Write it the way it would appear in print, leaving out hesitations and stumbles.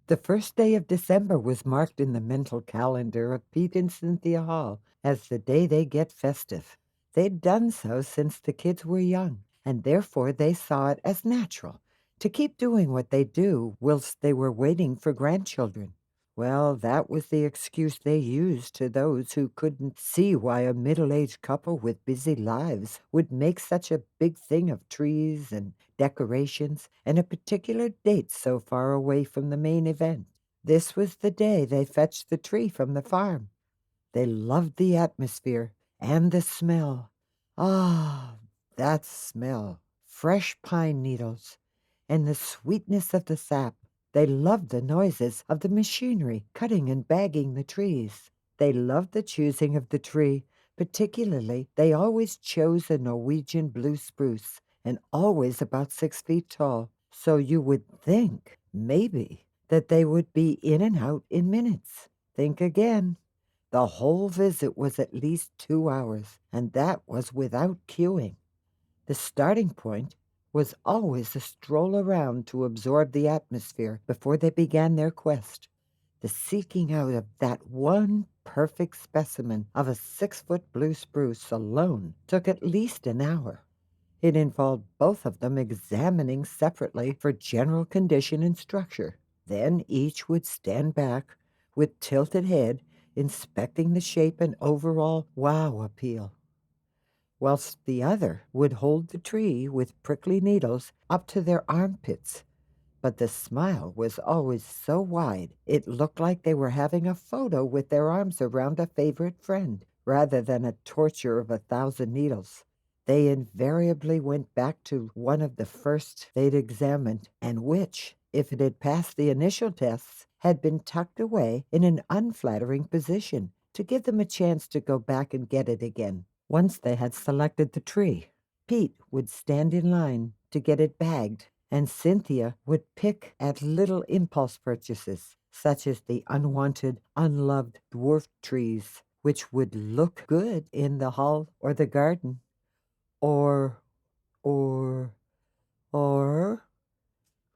The first day of December was marked in the mental calendar of Pete and Cynthia Hall as the day they get festive. They'd done so since the kids were young, and therefore they saw it as natural to keep doing what they do whilst they were waiting for grandchildren. Well, that was the excuse they used to those who couldn't see why a middle-aged couple with busy lives would make such a big thing of trees and decorations and a particular date so far away from the main event. This was the day they fetched the tree from the farm. They loved the atmosphere and the smell. Ah, that smell! Fresh pine needles and the sweetness of the sap. They loved the noises of the machinery cutting and bagging the trees. They loved the choosing of the tree. Particularly, they always chose a Norwegian blue spruce, and always about 6 feet tall. So you would think, maybe, that they would be in and out in minutes. Think again. The whole visit was at least 2 hours, and that was without queuing. The starting point was always a stroll around to absorb the atmosphere before they began their quest. The seeking out of that one perfect specimen of a 6-foot blue spruce alone took at least an hour. It involved both of them examining separately for general condition and structure. Then each would stand back with tilted head, inspecting the shape and overall wow appeal, whilst the other would hold the tree with prickly needles up to their armpits. But the smile was always so wide it looked like they were having a photo with their arms around a favorite friend, rather than a torture of 1,000 needles. They invariably went back to one of the first they'd examined, and which, if it had passed the initial tests, had been tucked away in an unflattering position to give them a chance to go back and get it again. Once they had selected the tree, Pete would stand in line to get it bagged, and Cynthia would pick at little impulse purchases, such as the unwanted, unloved dwarf trees, which would look good in the hall or the garden. Or, or, or